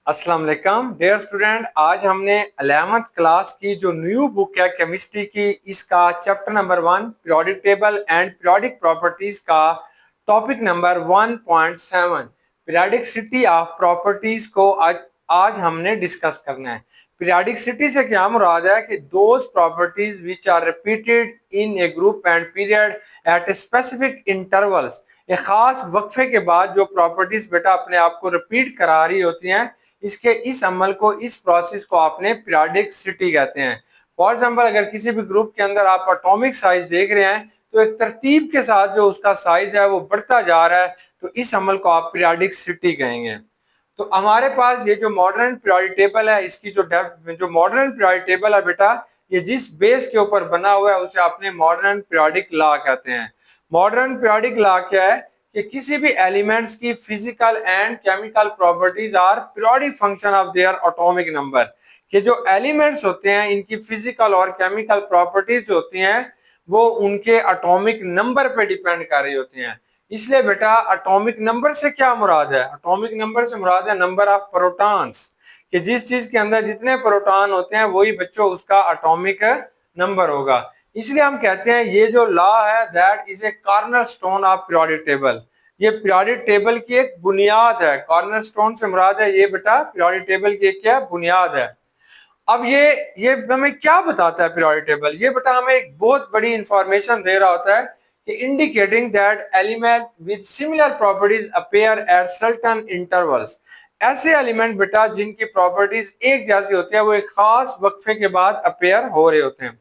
अस्सलाम वालेकुम dear student. आज हमने 11th क्लास की जो न्यू बुक है केमिस्ट्री की, इसका chapter number 1 periodic table and periodic properties का topic number 1.7 periodicity of properties को आज हमने डिस्कस करना है। पीरियोडिसिटी से क्या मुराद है कि those properties which are repeated in a group and period at specific intervals. एक खास वक्फे के बाद जो प्रॉपर्टीज बेटा अपने आप को रिपीट करा रही होती हैं, इसके इस अमल को, इस प्रोसेस को आपने पीरियोडिसिटी कहते हैं। फॉर एग्जांपल, अगर किसी भी ग्रुप के अंदर आप एटॉमिक साइज देख रहे हैं तो एक तरतीब के साथ जो उसका साइज है वो बढ़ता जा रहा है, तो इस अमल को आप पीरियोडिसिटी कहेंगे। तो हमारे पास ये जो मॉडर्न पीरियोडिक टेबल है, इसकी जो मॉडर्न पीरियोडिक टेबल है बेटा, ये जिस बेस के ऊपर बना हुआ है उसे आपने मॉडर्न पीरियोडिक लॉ कहते हैं। मॉडर्न पीरियोडिक लॉ क्या है कि किसी भी एलिमेंट्स की physical and chemical properties are periodic function of their atomic number. कि जो एलिमेंट्स होते हैं इनकी फिजिकल और केमिकल प्रॉपर्टीज जो होती हैं वो उनके एटॉमिक नंबर पे डिपेंड कर रही होती हैं। इसलिए बेटा एटॉमिक नंबर से क्या मुराद है? एटॉमिक नंबर से मुराद है नंबर ऑफ प्रोटॉन्स, कि जिस चीज के अंदर जितने प्रोटॉन होते हैं वही बच्चों उसका एटॉमिक नंबर होगा। इसलिए हम कहते हैं ये जो लॉ है that is a corner stone of periodic table. ये पीरियोडिक टेबल की एक बुनियाद है। कॉर्नर स्टोन से मुराद है ये बेटा पीरियोडिक टेबल की एक क्या बुनियाद है। अब ये हमें क्या बताता है पीरियोडिक टेबल? ये बेटा हमें एक बहुत बड़ी इंफॉर्मेशन दे रहा होता है कि indicating that element with similar properties appear at certain intervals. ऐसे एलिमेंट बेटा जिनकी प्रॉपर्टीज एक जैसी होती है वो एक खास वक्फे के बाद अपीयर हो रहे होते हैं।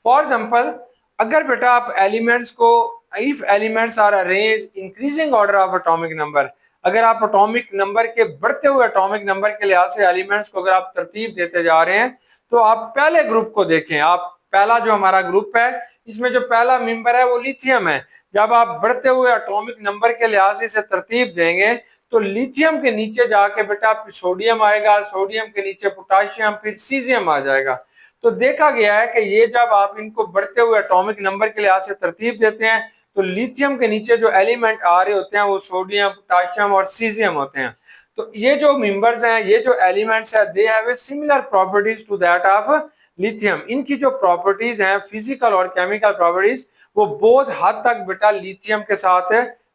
फॉर एग्जाम्पल, अगर बेटा आप एलिमेंट्स को, if elements are arrange increasing order of atomic number, अगर आप एटॉमिक नंबर के बढ़ते हुए एटॉमिक नंबर के लिहाज से एलिमेंट्स को अगर आप तरतीब देते जा रहे हैं, तो आप पहले ग्रुप को देखें। आप पहला जो हमारा ग्रुप है इसमें जो पहला मेंबर है वो लिथियम है। जब आप बढ़ते हुए एटॉमिक नंबर के लिहाज से इसे तरतीब देंगे तो लिथियम के नीचे जाके बेटा सोडियम आएगा, सोडियम के नीचे पोटाशियम, फिर सीजियम आ जाएगा। तो देखा गया है कि ये जब आप इनको बढ़ते हुए एटॉमिक नंबर के लिहाज से तरतीब देते हैं तो लिथियम के नीचे जो एलिमेंट आ रहे होते हैं वो सोडियम, पोटाशियम और सीजियम होते हैं। तो ये जो मेंबर्स हैं, ये जो एलिमेंट्स हैं, they have a similar properties to that of lithium. इनकी जो प्रॉपर्टीज हैं फिजिकल और केमिकल प्रॉपर्टीज, वो बहुत हद तक बेटा लिथियम के साथ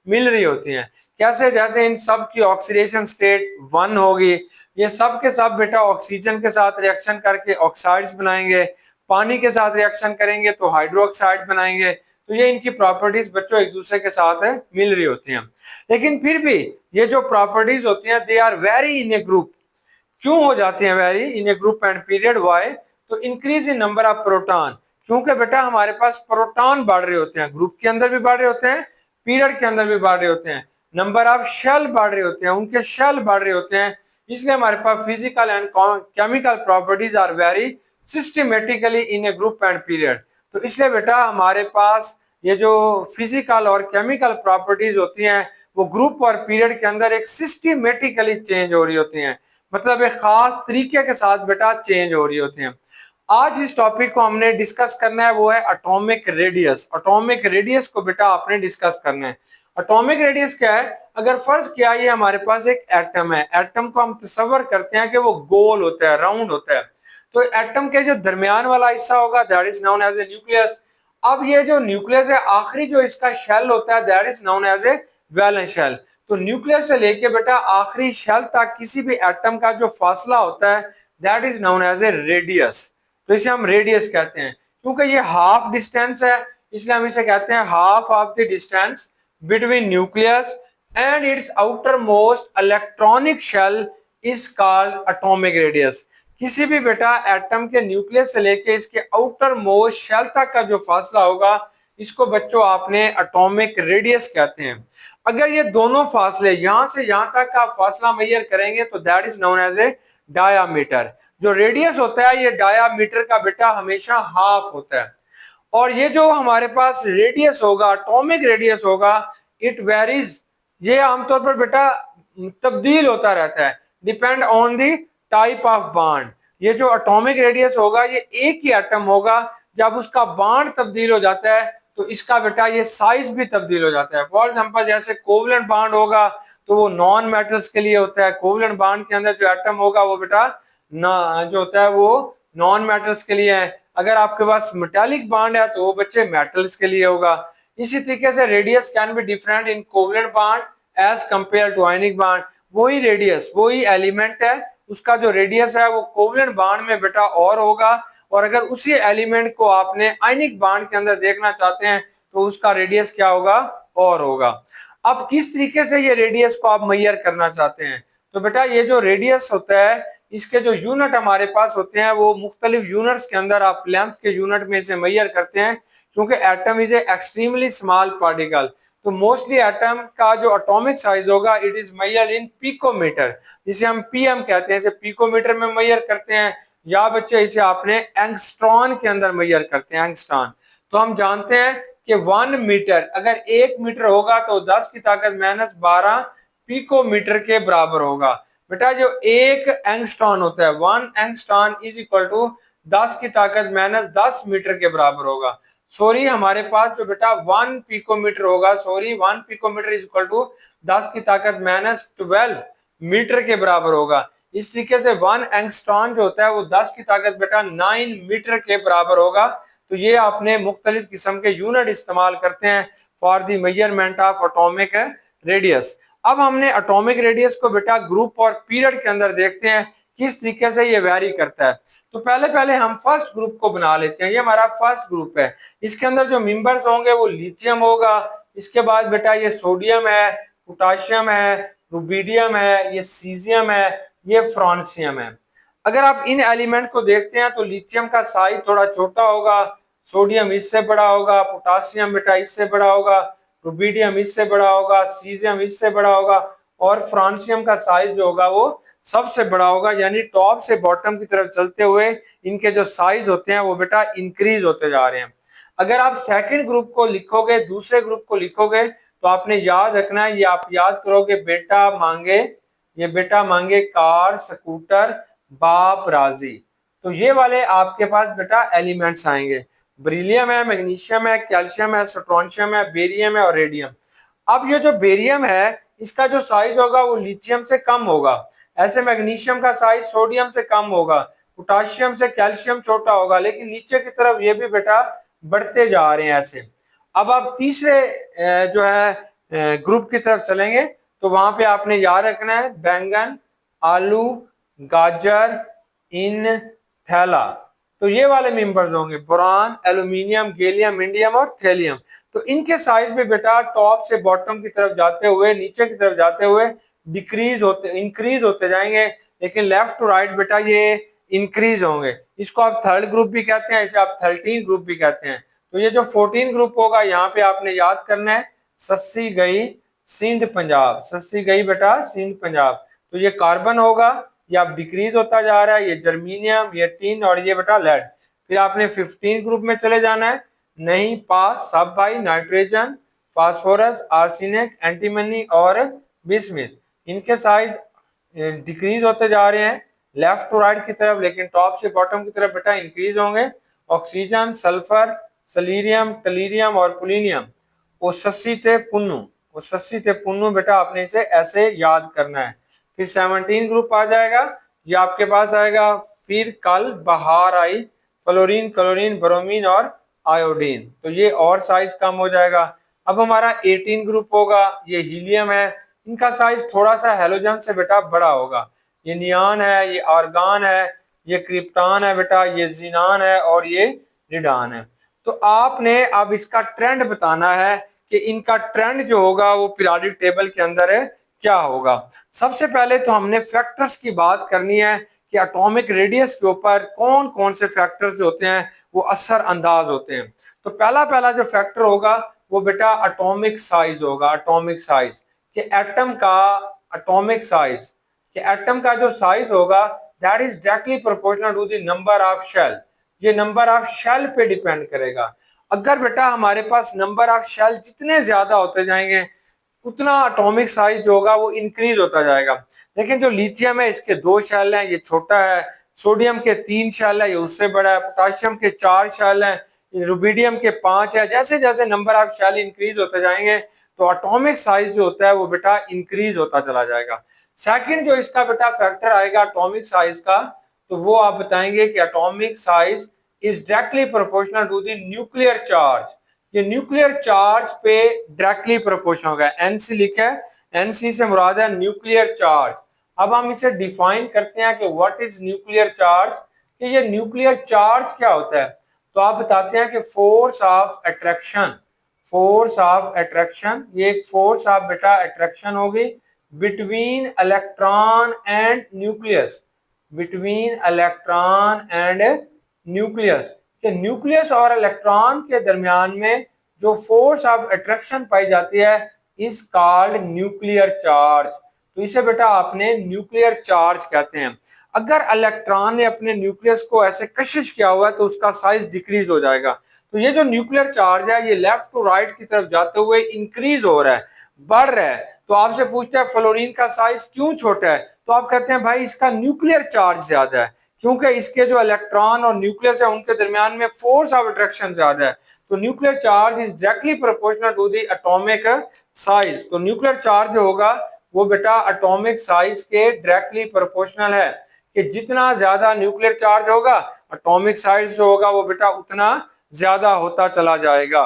मिल रही होती हैं। कैसे? जैसे इन सब की ऑक्सीडेशन स्टेट 1 होगी। ये सब के सब बेटा ऑक्सीजन के साथ रिएक्शन करके ऑक्साइड्स बनाएंगे, पानी के साथ रिएक्शन करेंगे तो हाइड्रोक्साइड बनाएंगे। तो ये इनकी प्रॉपर्टीज बच्चों एक दूसरे के साथ मिल रही होती हैं। लेकिन फिर भी ये जो प्रॉपर्टीज होती हैं they are vary in a group. क्यों हो जाती हैं vary in a group and period? Why? तो increase in number of proton, क्योंकि बेटा हमारे पास प्रोटॉन बढ़ रहे होते हैं, ग्रुप के अंदर भी बढ़ रहे होते हैं, पीरियड के अंदर भी बढ़ रहे होते हैं। नंबर ऑफ शेल बढ़ रहे होते हैं, उनके शेल बढ़ रहे होते हैं। इसलिए हमारे पास physical and chemical properties are vary systematically in a group and period. तो इसलिए बेटा हमारे पास ये जो फिजिकल और केमिकल प्रॉपर्टीज होती हैं वो ग्रुप और पीरियड के अंदर एक सिस्टमेटिकली चेंज हो रही होती हैं, मतलब एक खास तरीके के साथ बेटा चेंज हो रही होती हैं। आज इस टॉपिक को हमने डिस्कस करना है, वो है एटॉमिक रेडियस। एटॉमिक रेडियस को बेटा आपने डिस्कस करना है। एटॉमिक रेडियस क्या है? अगर फर्ज किया ये हमारे पास एक एटम है, एटम को हम तस्वर करते हैं कि वो गोल होता है, राउंड होता है। तो एटम के जो दरमियान वाला हिस्सा होगा that is known as a nucleus. अब ये जो न्यूक्लियस है, आखिरी जो इसका शेल होता है that is known as a valence shell. तो न्यूक्लियस से लेके बेटा आखिरी शेल तक किसी भी एटम का जो फासला होता है that is known as a radius. तो इसे हम रेडियस कहते हैं। क्योंकि ये हाफ डिस्टेंस है इसलिए हम इसे कहते हैं half of the distance between nucleus and its outer most electronic shell is called atomic radius. किसी भी बेटा एटम के न्यूक्लियस से लेके इसके आउटर मोस्ट शेल तक का जो फासला होगा इसको बच्चों आपने एटॉमिक रेडियस कहते हैं। अगर ये दोनों फासले यहां से यहां तक का फासला मेजर करेंगे तो that is known as a diameter. जो रेडियस होता है ये डायामीटर का बेटा हमेशा हाफ होता है। और ये जो हमारे पास रेडियस होगा, एटॉमिक रेडियस होगा, इट वेरीज, ये आमतौर पर बेटा तब्दील होता रहता है, depend on the type of bond. ये जो एटॉमिक रेडियस होगा ये एक ही एटम होगा, जब उसका बॉन्ड तब्दील हो जाता है तो इसका बेटा ये साइज भी तब्दील हो जाता है। फॉर एग्जांपल जैसे कोवलेंट बॉन्ड होगा तो वो नॉन मेटल्स के लिए होता है। कोवलेंट बॉन्ड के अंदर जो एटम होगा वो बेटा ना जो होता है वो नॉन मेटल्स के लिए है। अगर आपके पास मेटालिक बॉन्ड है तो वो बच्चे मेटल्स के लिए होगा। इसी तरीके से radius can be different in covalent bond as compare to ionic bond. वही रेडियस वही एलिमेंट है, उसका जो रेडियस है वो कोवलेंट बॉन्ड में बेटा और होगा, और अगर उसी एलिमेंट को आपने आयनिक बॉन्ड के अंदर देखना चाहते हैं तो उसका रेडियस क्या होगा, और होगा। अब किस तरीके से ये रेडियस को आप मेजर करना चाहते हैं, तो बेटा ये जो रेडियस होता है इसके जो यूनिट हमारे पास होते हैं वो मुख्तलिफ यूनिट्स के अंदर आप लेंथ के यूनिट में से मेजर करते हैं, क्योंकि atom is a extremely small particle. तो मोस्टली एटम का जो एटॉमिक साइज होगा it is measured in picometer, जिसे हम पीएम कहते हैं, इसे पिकोमीटर में मेजर करते हैं, या बच्चे इसे आपने एंगस्ट्रॉन के अंदर मेजर करते हैं, एंगस्ट्रॉन। तो हम जानते हैं कि 1 मीटर अगर 1 मीटर होगा तो 10 की ताकत -12 पिकोमीटर के बराबर होगा। बेटा जो एक एंगस्ट्रॉन होता है 1 एंगस्ट्रॉन इज इक्वल टू 10 की ताकत -10 मीटर के बराबर होगा। सॉरी हमारे पास जो बेटा 1 पिकोमीटर होगा, sorry 1 picometer is equal to 10 की ताकत -12 मीटर के बराबर होगा। इस तरीके से 1 एंगस्ट्रॉन जो होता है वो 10 की ताकत बेटा 9 मीटर के बराबर होगा। तो ये आपने मुख्तलिफ किस्म के यूनिट इस्तेमाल करते हैं for the measurement of atomic radius. अब हमने एटॉमिक रेडियस को बेटा ग्रुप और पीरियड के अंदर देखते हैं किस तरीके से ये वेरी करता है। तो पहले हम फर्स्ट ग्रुप को बना लेते हैं, ये हमारा फर्स्ट ग्रुप है। इसके अंदर जो मेंबर्स होंगे वो लिथियम होगा, इसके बाद बेटा ये सोडियम है, पोटाशियम है, रुबिडियम है, ये सीजियम है, ये फ्रांसियम है। अगर आप इन एलिमेंट को देखते हैं तो लिथियम का साइज थोड़ा छोटा होगा, सोडियम इससे बड़ा होगा, पोटाशियम बेटा इससे बड़ा होगा, रुबिडियम इससे बड़ा होगा, सीजियम इससे बड़ा होगा, और फ्रांसियम का साइज जो होगा वो सबसे बड़ा होगा। यानी टॉप से बॉटम की तरफ चलते हुए इनके जो साइज होते हैं वो बेटा इंक्रीज होते जा रहे हैं। अगर आप सेकंड ग्रुप को लिखोगे, दूसरे ग्रुप को लिखोगे, तो आपने याद रखना है, ये आप याद करोगे बेटा मांगे, ये बेटा मांगे कार, स्कूटर, बाप राजी। तो ये वाले आपके पास बेटा एलिमेंट्स आएंगे। बेरिलियम है, मैग्नीशियम है, कैल्शियम है, स्ट्रोंशियम है, बेरियम है और रेडियम। अब ये जो बेरियम है इसका जो साइज होगा वो लिथियम से कम होगा, ऐसे मैग्नीशियम का साइज सोडियम से कम होगा, पोटाशियम से कैल्शियम छोटा होगा, लेकिन नीचे की तरफ ये भी बेटा बढ़ते जा रहे हैं ऐसे। अब आप तीसरे जो है ग्रुप की तरफ चलेंगे तो वहां पे आपने याद रखना है बैंगन, आलू, गाजर, इन, थैला। तो ये वाले मेंबर्स होंगे बोरान, एल्यूमिनियम, गैलियम, इंडियम और थैलियम। तो इनके साइज में बेटा टॉप से बॉटम की तरफ जाते हुए, नीचे की तरफ जाते हुए डिक्रीज होते इंक्रीज होते जाएंगे, लेकिन लेफ्ट टू राइट बेटा ये इंक्रीज होंगे। इसको आप थर्ड ग्रुप भी कहते हैं, इसे आप 13 ग्रुप भी कहते हैं। तो ये जो 14 ग्रुप होगा यहाँ पे आपने याद करना है सस्सी गई सिंध पंजाब, सस्सी गई बेटा सिंध पंजाब। तो ये कार्बन होगा, ये आप डिक्रीज होता जा रहा है, ये जर्मीनियम, ये टिन और ये बेटा लेड। फिर आपने 15 ग्रुप में चले जाना है, नहीं पास सब भाई, नाइट्रोजन, फास्फोरस, आर्सेनिक, एंटीमनी और बिस्मिथ। इनके साइज डिक्रीज होते जा रहे हैं लेफ्ट टू राइट की तरफ, लेकिन टॉप से बॉटम की तरफ बेटा इंक्रीज होंगे। ऑक्सीजन, सल्फर, सलीरियम, टलीरियम और पुलिनियम, वो सस्सी थे पुन्नू, वो सस्सी थे पुन्नू बेटा आपने इसे ऐसे याद करना है। फिर 17 ग्रुप आ जाएगा, ये आपके पास आएगा फिर कल बाहर आई, फ्लोरीन, क्लोरीन, ब्रोमीन और आयोडीन। तो ये और साइज कम हो जाएगा। अब हमारा 18 ग्रुप होगा, ये हीलियम है, इनका साइज थोड़ा सा हेलोजन से बेटा बड़ा होगा। ये नियान है, ये आर्गान है, ये क्रिप्टॉन है बेटा, ये जीनान है और ये रिडान है। तो आपने अब इसका ट्रेंड बताना है कि इनका ट्रेंड जो होगा वो पीरियोडिक टेबल के अंदर है क्या होगा। सबसे पहले तो हमने फैक्टर्स की बात करनी है कि एटॉमिक रेडियस के ऊपर कौन कौन से फैक्टर्स जो होते हैं वो असर अंदाज होते हैं। तो पहला जो फैक्टर होगा वो बेटा एटॉमिक साइज होगा। एटॉमिक साइज कि एटम का एटॉमिक साइज, कि एटम का जो साइज होगा that is directly proportional to the number of shell. ये नंबर ऑफ शेल पे डिपेंड करेगा। अगर बेटा हमारे पास नंबर ऑफ शेल जितने ज्यादा होते जाएंगे उतना एटॉमिक साइज जो होगा वो इंक्रीज होता जाएगा। लेकिन जो लिथियम है इसके 2 शेल हैं, ये छोटा है। सोडियम के 3 शेल है, ये उससे बड़ा है। पोटाशियम के 4 शेल हैं, रुबिडियम के 5 है। जैसे जैसे नंबर ऑफ शेल इंक्रीज होते जाएंगे तो एटॉमिक साइज जो होता है वो बेटा इंक्रीज होता चला जाएगा। सेकंड जो इसका बेटा फैक्टर आएगा एटॉमिक साइज का, तो वो आप बताएंगे कि atomic size is directly proportional to the nuclear charge. ये न्यूक्लियर चार्ज पे डायरेक्टली प्रोपोर्शनल होगा। एनसी लिखा है, एनसी से मुराद है न्यूक्लियर चार्ज। अब हम इसे डिफाइन करते हैं कि व्हाट इज न्यूक्लियर चार्ज, कि ये न्यूक्लियर चार्ज क्या होता है। तो आप बताते हैं कि force of attraction, force of attraction, ये एक फोर्स ऑफ बेटा अट्रैक्शन होगी between electron and nucleus, between electron and nucleus, कि न्यूक्लियस और इलेक्ट्रॉन के दरमियान में जो फोर्स ऑफ अट्रैक्शन पाई जाती है इज कॉल्ड न्यूक्लियर चार्ज। तो इसे बेटा आपने न्यूक्लियर चार्ज कहते हैं। अगर इलेक्ट्रॉन ने अपने न्यूक्लियस को ऐसे कशिश किया हुआ है तो उसका साइज डिक्रीज हो जाएगा। तो ये जो न्यूक्लियर चार्ज है ये लेफ्ट टू राइट की तरफ जाते हुए इंक्रीज हो रहा है, बढ़ रहा है। तो आपसे पूछते हैं फ्लोरीन का साइज क्यों छोटा है, तो आप कहते हैं भाई इसका न्यूक्लियर चार्ज ज्यादा है, क्योंकि इसके जो इलेक्ट्रॉन और न्यूक्लियस है उनके दरमियान में फोर्स ऑफ अट्रैक्शन ज्यादा है। तो nuclear charge is directly proportional to the atomic size. तो न्यूक्लियर चार्ज जो होगा वो बेटा एटॉमिक साइज के डायरेक्टली प्रोपोर्शनल है, कि जितना ज्यादा न्यूक्लियर चार्ज होगा एटॉमिक साइज जो होगा वो बेटा उतना ज्यादा होता चला जाएगा।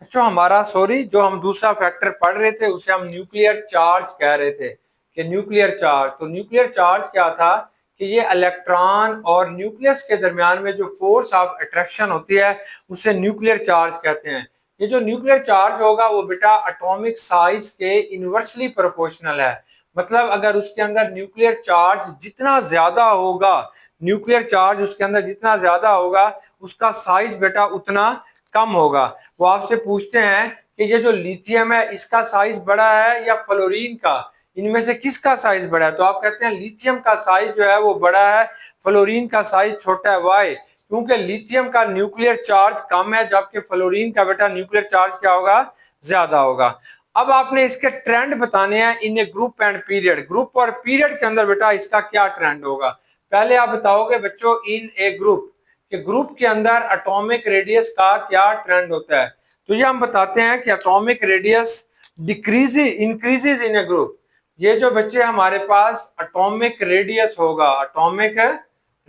अच्छा हमारा सॉरी जो हम दूसरा फैक्टर पढ़ रहे थे उसे हम न्यूक्लियर चार्ज कह रहे थे, कि न्यूक्लियर चार्ज। तो न्यूक्लियर चार्ज क्या था, कि ये इलेक्ट्रॉन और न्यूक्लियस के दरमियान में जो फोर्स ऑफ अट्रैक्शन होती है उसे न्यूक्लियर चार्ज कहते हैं। ये जो न्यूक्लियर चार्ज होगा वो बेटा एटॉमिक साइज के इनवर्सली प्रोपोर्शनल है। मतलब अगर उसके अंदर न्यूक्लियर चार्ज जितना ज्यादा होगा, न्यूक्लियर चार्ज उसके अंदर जितना ज्यादा होगा उसका साइज बेटा उतना कम होगा। वो आपसे पूछते हैं कि ये जो लिथियम है इसका साइज बड़ा है या फ्लोरीन का, इनमें से किसका साइज बड़ा है, तो आप कहते हैं लिथियम का साइज जो है वो बड़ा है, फ्लोरीन का साइज छोटा है। वाई, क्योंकि लिथियम का न्यूक्लियर चार्ज कम है जबकि फ्लोरीन का बेटा न्यूक्लियर चार्ज क्या होगा, ज्यादा होगा। अब आपने इसके ट्रेंड बताने हैं इन a group and period. Group और पीरियड के अंदर बेटा इसका क्या ट्रेंड होगा। पहले आप बताओगे बच्चों इन ए ग्रुप, कि ग्रुप के अंदर एटॉमिक रेडियस का क्या ट्रेंड होता है। तो ये हम बताते हैं कि atomic radius decreases increases in a group. ये जो बच्चे हमारे पास एटॉमिक रेडियस होगा, एटॉमिक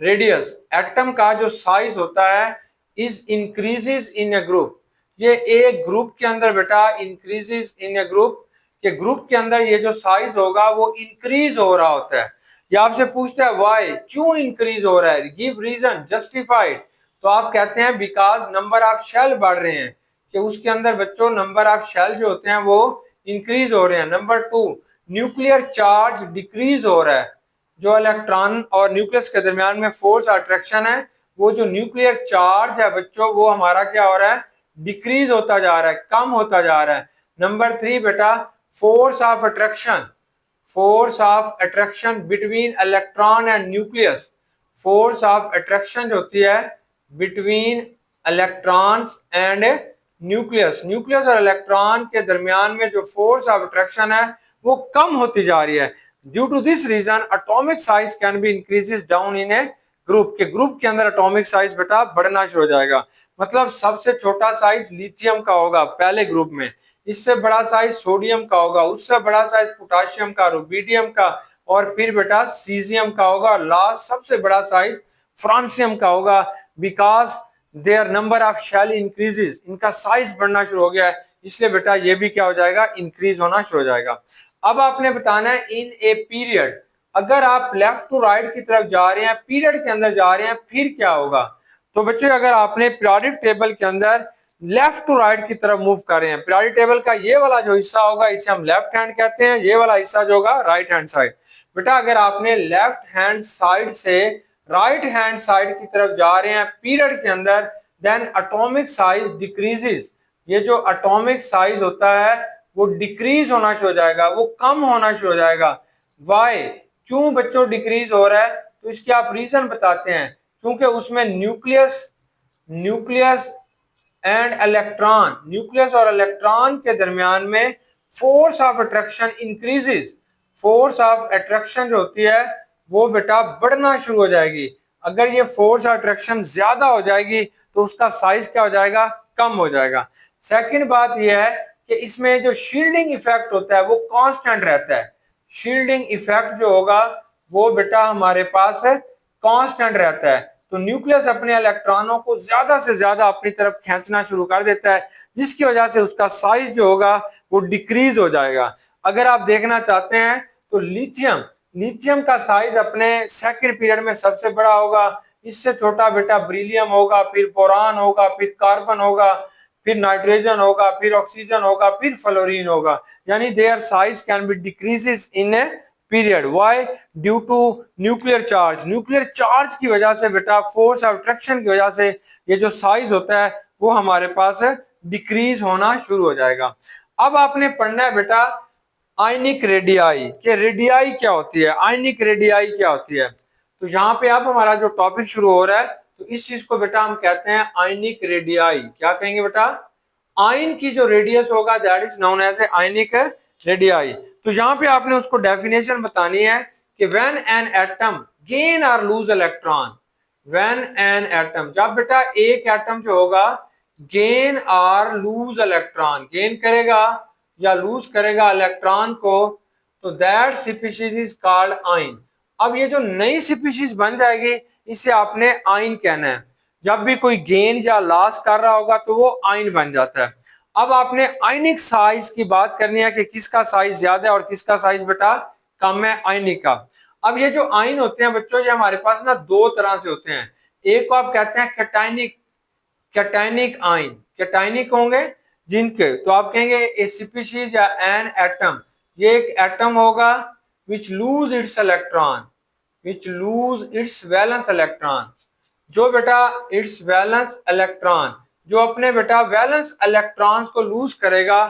रेडियस एटम का जो साइज होता है is increases in a group. ये एक ग्रुप के अंदर बेटा इंक्रीजेस इन ए ग्रुप, के ग्रुप के अंदर ये जो साइज होगा वो इंक्रीज हो रहा होता है। ये आपसे पूछता है वाई, क्यों इंक्रीज हो रहा है, गिव रीजन, जस्टिफाइड। तो आप कहते हैं बिकॉज नंबर ऑफ शेल बढ़ रहे हैं, कि उसके अंदर बच्चों नंबर ऑफ शेल जो होते हैं वो इंक्रीज हो रहे हैं। Number two, nuclear charge decrease हो रहा है। जो इलेक्ट्रॉन और न्यूक्लियस के दरमियान में फोर्स अट्रैक्शन है, वो जो न्यूक्लियर चार्ज है बच्चों वो हमारा क्या हो रहा है, डिक्रीज होता जा रहा है, कम होता जा रहा है। नंबर थ्री बेटा, force of attraction, force of attraction between electron and nucleus. Force of attraction जो होती है between electrons and nucleus, nucleus और इलेक्ट्रॉन के दरमियान में जो फोर्स ऑफ अट्रैक्शन है वो कम होती जा रही है। Due to this reason atomic size can be increases down in a group, के ग्रुप के अंदर एटॉमिक साइज बेटा बढ़ना शुरू हो जाएगा। मतलब सबसे छोटा साइज लिथियम का होगा पहले ग्रुप में, इससे बड़ा साइज सोडियम का होगा, उससे बड़ा साइज पोटाशियम का, रुबिडियम का, और फिर बेटा सीजियम का होगा, और लास्ट सबसे बड़ा साइज फ्रांसियम का होगा। Because their number of shell increases, इनका साइज बढ़ना शुरू हो गया है, इसलिए बेटा ये भी क्या हो जाएगा, इंक्रीज होना शुरू हो जाएगा। अब आपने बताना है इन ए पीरियड, अगर आप लेफ्ट टू राइट की तरफ जा रहे हैं, पीरियड के अंदर जा रहे हैं, फिर क्या होगा। तो बच्चों अगर आपने पीरियोडिक टेबल के अंदर लेफ्ट टू राइट की तरफ मूव कर रहे हैं, पीरियोडिक टेबल का ये वाला जो हिस्सा होगा इसे हम लेफ्ट हैंड कहते हैं, ये वाला हिस्सा जो होगा राइट हैंड साइड। बेटा अगर आपने लेफ्ट हैंड साइड से राइट हैंड साइड की तरफ जा रहे हैं पीरियड के अंदर, देन एटॉमिक साइज डिक्रीजेस। ये जो एटॉमिक साइज होता है वो डिक्रीज होना शुरू हो जाएगा, वो कम होना शुरू हो जाएगा। वाई, क्यों बच्चों डिक्रीज हो रहा है, तो इसके आप रीजन बताते हैं। क्योंकि उसमें nucleus, nucleus and electron, nucleus और इलेक्ट्रॉन के दरमियान में force of attraction increases. Force of attraction जो होती है वो बेटा बढ़ना शुरू हो जाएगी। अगर ये फोर्स ऑफ अट्रैक्शन ज्यादा हो जाएगी तो उसका साइज क्या हो जाएगा, कम हो जाएगा। सेकंड बात यह है कि इसमें जो शील्डिंग इफेक्ट होता है वो कांस्टेंट रहता है। शील्डिंग इफेक्ट जो होगा वो बेटा हमारे पास कांस्टेंट रहता है। तो न्यूक्लियस अपने इलेक्ट्रॉनों को ज्यादा से ज्यादा अपनी तरफ खींचना शुरू कर देता है, जिसकी वजह से उसका साइज जो होगा वो डिक्रीज हो जाएगा। अगर आप देखना चाहते हैं तो लिथियम लिथियम का साइज अपने सेकंड पीरियड में सबसे बड़ा होगा। इससे छोटा बेटा ब्रिलियम होगा, फिर बोरान होगा, फिर कार्बन होगा, फिर नाइट्रोजन होगा, फिर ऑक्सीजन होगा, फिर फ्लोरीन होगा। यानी their size can be decreases in a period. Why? Due to nuclear charge. Nuclear charge की वजह से बेटा, फोर्स ऑफ अट्रैक्शन की वजह से ये जो साइज होता है वो हमारे पास डिक्रीज होना शुरू हो जाएगा। अब आपने पढ़ना है बेटा आयनिक रेडियाई के रेडियाई क्या होती है, आयनिक रेडियाई क्या होती है। तो यहाँ पे अब हमारा जो टॉपिक शुरू हो रहा है, तो इस चीज को बेटा हम कहते हैं आयनिक रेडियाई। क्या कहेंगे बेटा? आयन की जो रेडियस होगा that is known as a ionic radii. तो यहाँ पे आपने उसको डेफिनेशन बतानी है कि व्हेन एन एटम गेन और lose electron, when an atom, जब बेटा एक एटम जो होगा गेन और लूज इलेक्ट्रॉन, गेन करेगा या लूज करेगा इलेक्ट्रॉन को, तो that species is called ion. अब ये जो नई स्पीशीज बन जाएगी इसे आपने आयन कहना है। जब भी कोई गेन या लॉस कर रहा होगा तो वो आयन बन जाता है। अब आपने आयनिक साइज की बात करनी है कि किसका साइज ज्यादा है और किसका साइज बेटा कम है, आयनिक का। अब ये जो आयन होते हैं बच्चों, ये हमारे पास ना दो तरह से होते हैं। एक को आप कहते हैं कैटायनिक, कैटायनिक आयन, कैटायनिक होंगे जिनके, तो आप कहेंगे ए स्पीशीज या एन एटम, ये एक एटम होगा विच लूज इट्स इलेक्ट्रॉन, विच लूज इट्स वैलेंस इलेक्ट्रॉन, जो बेटा इट्स वैलेंस इलेक्ट्रॉन, जो अपने बेटा वैलेंस इलेक्ट्रॉन्स को लूज करेगा,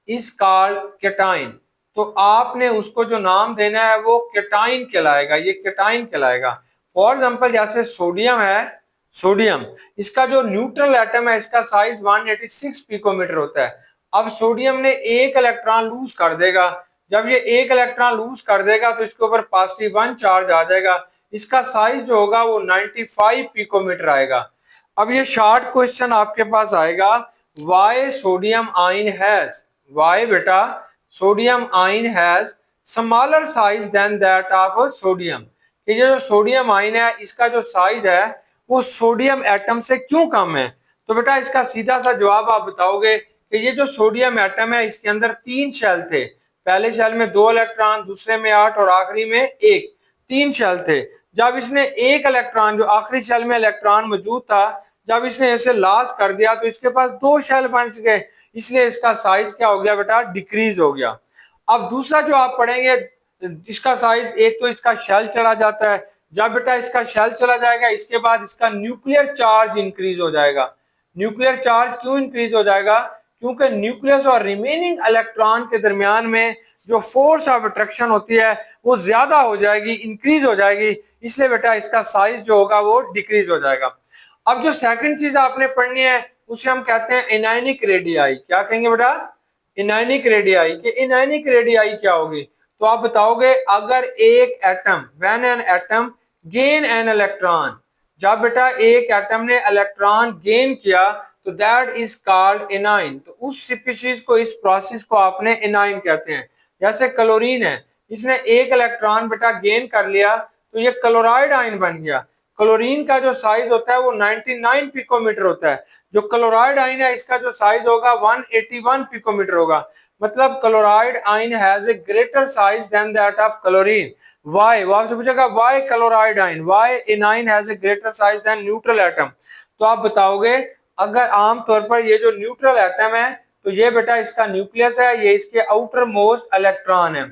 इज कॉल्ड कैटायन। तो आपने उसको जो नाम देना है वो कैटायन कहलाएगा, ये कैटायन कहलाएगा। फॉर एग्जांपल जैसे सोडियम है, सोडियम, इसका जो न्यूट्रल एटम है इसका साइज 186 पिकोमीटर होता है। अब सोडियम ने एक इलेक्ट्रॉन लूज कर देगा, जब ये एक इलेक्ट्रॉन लूज कर देगा तो इसके ऊपर पॉजिटिव 1 चार्ज आ जाएगा, इसका साइज जो होगा वो 95 पिकोमीटर आएगा। अब ये शॉर्ट क्वेश्चन आपके पास आएगा, why sodium ion has, why बेटा sodium ion has smaller size than that of sodium, कि ये जो सोडियम आयन है इसका जो साइज है वो सोडियम एटम से क्यों कम है। तो बेटा इसका सीधा सा जवाब आप बताओगे कि ये जो सोडियम एटम है इसके अंदर 3 शेल थे, पहले शेल में 2 इलेक्ट्रॉन, दूसरे में 8 और आखिरी में 1, 3 शेल थे। जब इसने एक इलेक्ट्रॉन, जो आखिरी शेल में इलेक्ट्रॉन मौजूद था, जब इसने इसे लॉस कर दिया तो इसके पास 2 शेल बच गए, इसलिए इसका साइज क्या हो गया बेटा, डिक्रीज हो गया। अब दूसरा जो आप पढ़ेंगे, इसका साइज, एक तो इसका शेल चला जाता है, जब बेटा इसका शेल चला जाएगा इसके बाद इसका न्यूक्लियर चार्ज इंक्रीज हो जाएगा। न्यूक्लियर चार्ज क्यों इंक्रीज हो जाएगा? क्योंकि न्यूक्लियस और रिमेनिंग इलेक्ट्रॉन के दरमियान में जो फोर्स ऑफ अट्रैक्शन होती है वो ज्यादा हो जाएगी, इंक्रीज हो जाएगी, इसलिए बेटा इसका साइज जो होगा वो डिक्रीज हो जाएगा। अब जो सेकंड चीज आपने पढ़नी है उसे हम कहते हैं इनआयनिक रेडियाई। क्या कहेंगे बेटा? इनआयनिक रेडियाई। कि इनआयनिक रेडियाई क्या होगी? तो आप बताओगे अगर एक atom, when an atom gain an electron, जब बेटा एक एटम ने इलेक्ट्रॉन गेन किया तो दैट इज कॉल्ड एनाइन। तो उस स्पीशीज को, इस प्रोसेस को आपने एनाइन कहते हैं। जैसे क्लोरीन है, इसने एक इलेक्ट्रॉन बेटा गेन कर लिया तो ये क्लोराइड आयन बन गया। क्लोरीन का जो साइज होता है वो 99 पिकोमीटर होता है, जो क्लोराइड आयन है इसका जो साइज होगा 181 पिकोमीटर होगा। मतलब chloride ion has a greater size than that of chlorine. Why? वो आपसे पूछेगा why chloride ion, why anion has a greater size than neutral atom. तो आप बताओगे अगर आमतौर पर ये जो न्यूट्रल एटम है तो ये बेटा इसका न्यूक्लियस है, ये इसके आउटर मोस्ट इलेक्ट्रॉन है।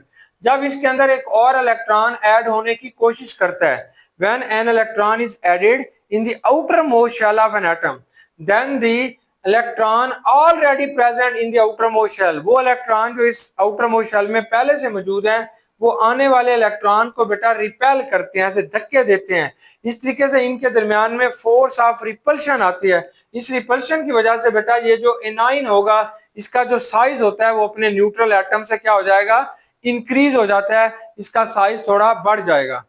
जब इसके अंदर एक और इलेक्ट्रॉन ऐड होने की कोशिश करता है, when an electron is added in the outermost shell of an atom, then the electron already present in the outermost shell, वो इलेक्ट्रॉन जो इस outermost shell में पहले से मौजूद है वो आने वाले इलेक्ट्रॉन को बेटा रिपेल करते हैं, ऐसे धक्के देते हैं। इस तरीके से इनके दरमियान में फोर्स ऑफ रिपल्शन आती है। इस रिपल्शन की वजह से बेटा ये जो एनाइन होगा इसका जो साइज होता है वो अपने न्यूट्रल एटम से क्या हो जाएगा, इंक्रीज हो जाता है, इसका साइज थोड़ा बढ़ जाएगा।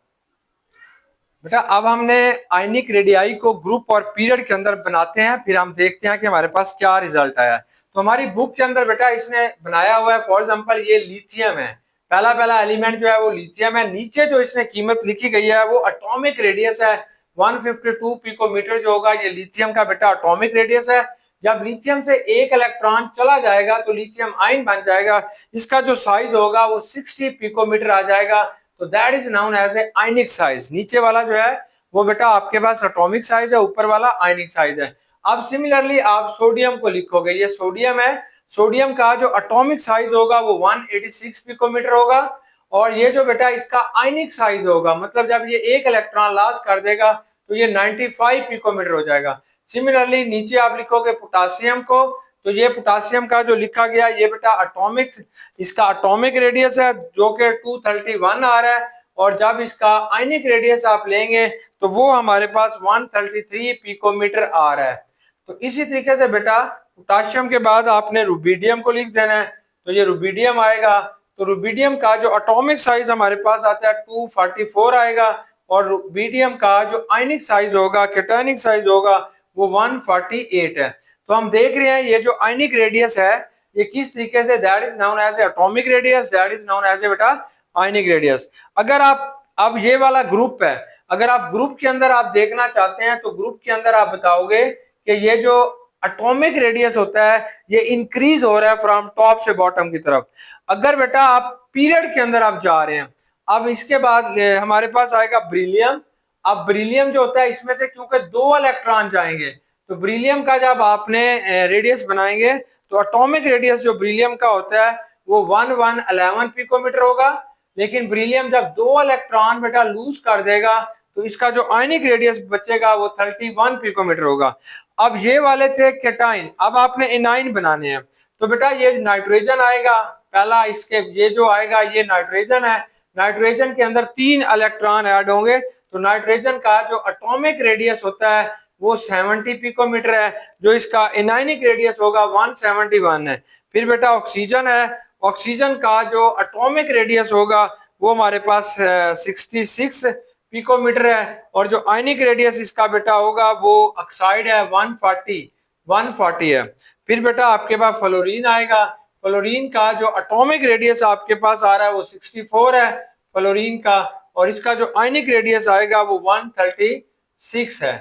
बेटा अब हमने आयनिक रेडियाई को ग्रुप और पीरियड के अंदर बनाते हैं, फिर हम देखते हैं कि हमारे पास क्या रिजल्ट आया। तो हमारी बुक के अंदर बेटा इसने बनाया हुआ है, फॉर एग्जांपल ये लिथियम है, पहला पहला एलिमेंट जो है वो लिथियम है। नीचे जो इसने कीमत लिखी गई है वो एटॉमिक रेडियस है 152 पिकोमीटर जो होगा ये लिथियम का बेटा एटॉमिक रेडियस है। जब लिथियम से एक इलेक्ट्रॉन चला जाएगा तो लिथियम आयन बन जाएगा, इसका जो साइज होगा वो 60 पिकोमीटर आ जाएगा, तो that is known as a ionic size. नीचे वाला जो है वो बेटा आपके पास एटॉमिक साइज है, ऊपर वाला आयनिक साइज है। अब सिमिलरली आप सोडियम को लिखोगे, ये सोडियम है, सोडियम का जो एटॉमिक साइज होगा वो 186 पिकोमीटर होगा, और ये जो बेटा इसका आयनिक साइज होगा, मतलब जब ये एक इलेक्ट्रॉन लॉस कर देगा तो ये 95 पिकोमीटर हो जाएगा। सिमिलरली नीचे आप लिखोगे पोटासियम को, तो ये पोटासियम का जो लिखा गया ये बेटा एटॉमिक, इसका एटॉमिक रेडियस है जो कि 231 आ रहा है, और जब इसका आयनिक रेडियस आप लेंगे तो वो हमारे पास 133 पिकोमीटर आ रहा है। तो इसी तरीके से बेटा पोटाशियम के बाद आपने रुबिडियम को लिख देना है, तो ये रुबिडियम आएगा। तो रुबिडियम का जो एटॉमिक साइज हमारे पास आता है 244 आएगा, और रुबिडियम का जो आयनिक साइज होगा, कैटायनिक साइज होगा वो 148 है। तो हम देख रहे हैं ये जो आयनिक रेडियस है ये किस तरीके से, that is known as atomic radius, that is known as बेटा आयनिक रेडियस। अगर आप अब ये वाला ग्रुप है, अगर आप ग्रुप के अंदर आप देखना चाहते हैं तो ग्रुप के अंदर आप बताओगे कि ये जो एटॉमिक रेडियस होता है ये इंक्रीज हो रहा है फ्रॉम टॉप से बॉटम की तरफ। अगर बेटा आप पीरियड के अंदर आप जा रहे हैं, अब इसके बाद हमारे पास आएगा ब्रिलियम। अब ब्रिलियम जो होता है इसमें से क्योंकि 2 इलेक्ट्रॉन जाएंगे, तो ब्रिलियम का जब आपने रेडियस बनाएंगे तो एटॉमिक रेडियस जो ब्रिलियम का होता है वो 1111 पिकोमीटर होगा। लेकिन ब्रिलियम जब 2 इलेक्ट्रॉन बेटा लूज कर देगा तो इसका जो आयनिक रेडियस बचेगा वो 31 पिकोमीटर होगा। अब ये वाले थे केटाइन, अब आपने एनाइन बनाने हैं, तो बेटा ये नाइट्रोजन आएगा पहला, इसके ये जो आएगा ये नाइट्रोजन है, नाइट्रोजन के अंदर 3 इलेक्ट्रॉन ऐड होंगे, तो नाइट्रोजन का जो एटॉमिक रेडियस होता है वो 70 पिकोमीटर है, जो इसका एनाइनिक रेडियस होगा 171 है। फिर बेटा ऑक्सीजन है, ऑक्सीजन का जो एटॉमिक रेडियस होगा वो हमारे पास 66 पिकोमीटर है, और जो आयनिक रेडियस इसका बेटा होगा वो ऑक्साइड है 140 है। फिर बेटा आपके पास फ्लोरीन आएगा, फ्लोरीन का जो एटॉमिक रेडियस आपके पास आ रहा है वो 64 है फ्लोरीन का, और इसका जो आयनिक रेडियस आएगा वो 136 है।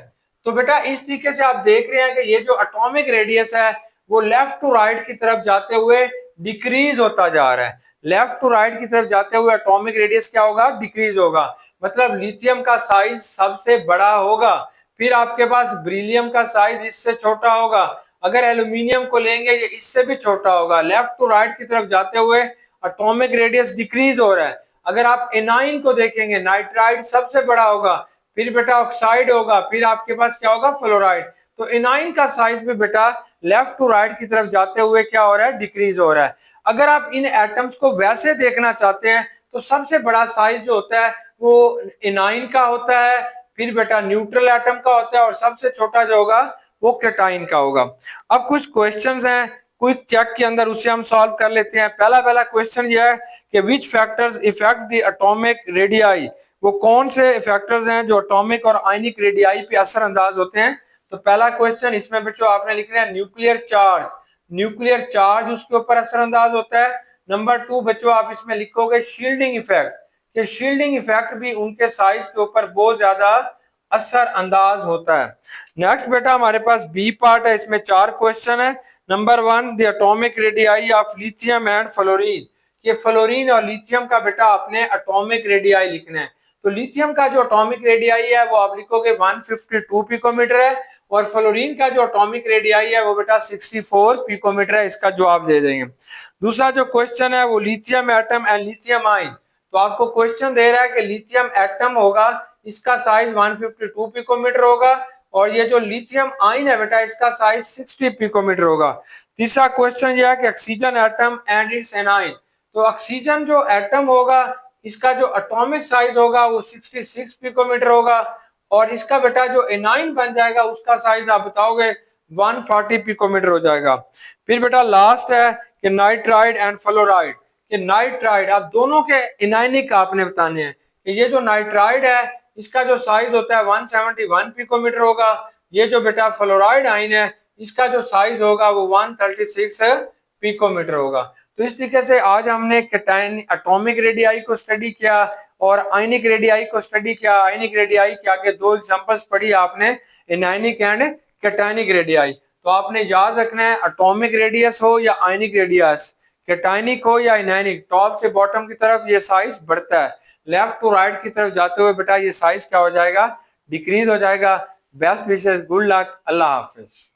तो बेटा इस तरीके से आप देख रहे हैं कि ये जो एटॉमिक रेडियस है वो लेफ्ट टू राइट की तरफ जाते हुए डिक्रीज होता जा रहा है। लेफ्ट टू राइट की तरफ जाते हुए एटॉमिक रेडियस क्या होगा, डिक्रीज होगा, मतलब लिथियम का साइज सबसे बड़ा होगा, फिर आपके पास ब्रिलियम का साइज इससे छोटा होगा, अगर एल्यूमिनियम को लेंगे ये इससे भी छोटा होगा। लेफ्ट टू राइट की तरफ जाते हुए एटॉमिक रेडियस डिक्रीज हो रहा है। अगर आप एनाइन को देखेंगे, नाइट्राइड सबसे बड़ा होगा, फिर बेटा ऑक्साइड होगा, फिर आपके पास क्या होगा, फ्लोराइड। तो एनाइन का साइज भी बेटा लेफ्ट टू राइट की तरफ जाते हुए क्या हो रहा है, डिक्रीज हो रहा है। अगर आप इन एटम्स को वैसे देखना चाहते हैं तो सबसे बड़ा साइज जो होता है वो एनाइन का होता है, फिर बेटा न्यूट्रल एटम का होता है, और सबसे छोटा जो होगा वो केटाइन का होगा। अब कुछ क्वेश्चंस हैं क्विक चेक के अंदर, उसे हम सॉल्व कर लेते हैं। पहला क्वेश्चन ये है कि विच factors effect the atomic radii, वो कौन से फैक्टर्स हैं जो एटॉमिक और आयनिक रेडियाई पे असर अंदाज होते हैं। तो पहला क्वेश्चन इसमें बच्चों आपने लिखना है न्यूक्लियर चार्ज, न्यूक्लियर चार्ज उसके ऊपर असर अंदाज होता है। नंबर 2 बच्चों आप इसमें लिखोगे शील्डिंग इफेक्ट, कि शील्डिंग इफेक्ट भी उनके साइज के ऊपर बहुत ज्यादा असर अंदाज होता है। नेक्स्ट बेटा हमारे पास बी पार्ट है, इसमें 4 क्वेश्चन है। Number 1 the atomic radii of lithium and fluorine, ये फ्लोरीन और लिथियम का बेटा आपने एटॉमिक रेडियाई लिखना है। तो लिथियम का जो एटॉमिक रेडियाई है वो आप लिखोगे 152 पिकोमीटर है, और फ्लोरीन का जो एटॉमिक रेडियाई है वो बेटा 64 पिकोमीटर है, इसका जवाब दे देंगे। दूसरा जो क्वेश्चन है वो lithium atom and lithium ion, तो आपको क्वेश्चन दे रहा है कि लिथियम एटम होगा, इसका साइज 152 पिकोमीटर होगा, और ये जो लिथियम आयन है बेटा इसका साइज 60 पिकोमीटर होगा। तीसरा क्वेश्चन ये है कि oxygen atom and it's A9, तो ऑक्सीजन जो एटम होगा इसका जो एटॉमिक साइज होगा वो 66 पिकोमीटर होगा, और इसका बेटा जो एनाइन बन जाएगा उसका साइज आप बताओगे 140 पिकोमीटर हो जाएगा। फिर बेटा लास्ट है कि नाइट्राइड एंड फ्लोराइड, कि नाइट्राइड आप दोनों के एनाइनिक आपने बताने हैं, कि ये जो नाइट्राइड है इसका जो साइज होता है 171 पिकोमीटर होगा। ये जो बेटा फ्लोराइड आयन है इसका जो साइज होगा वो 136 पिकोमीटर होगा। तो इस तरीके से आज हमने कैटायन एटॉमिक रेडियाई को स्टडी किया और आयनिक रेडियाई को स्टडी किया। आयनिक रेडियाई के आगे दो एग्जांपल्स पढ़ी आपने, एनायनिक एंड कैटायनिक रेडियाई। तो आपने याद रखना है एटॉमिक रेडियस हो या आयनिक रेडियस, कैटायनिक हो या एनायनिक, टॉप से बॉटम की तरफ ये साइज बढ़ता है, लेफ्ट टू राइट की तरफ जाते हुए बेटा ये साइज क्या हो जाएगा, डिक्रीज हो जाएगा। बेस्ट विशेस, गुड लक, अल्लाह हाफिज।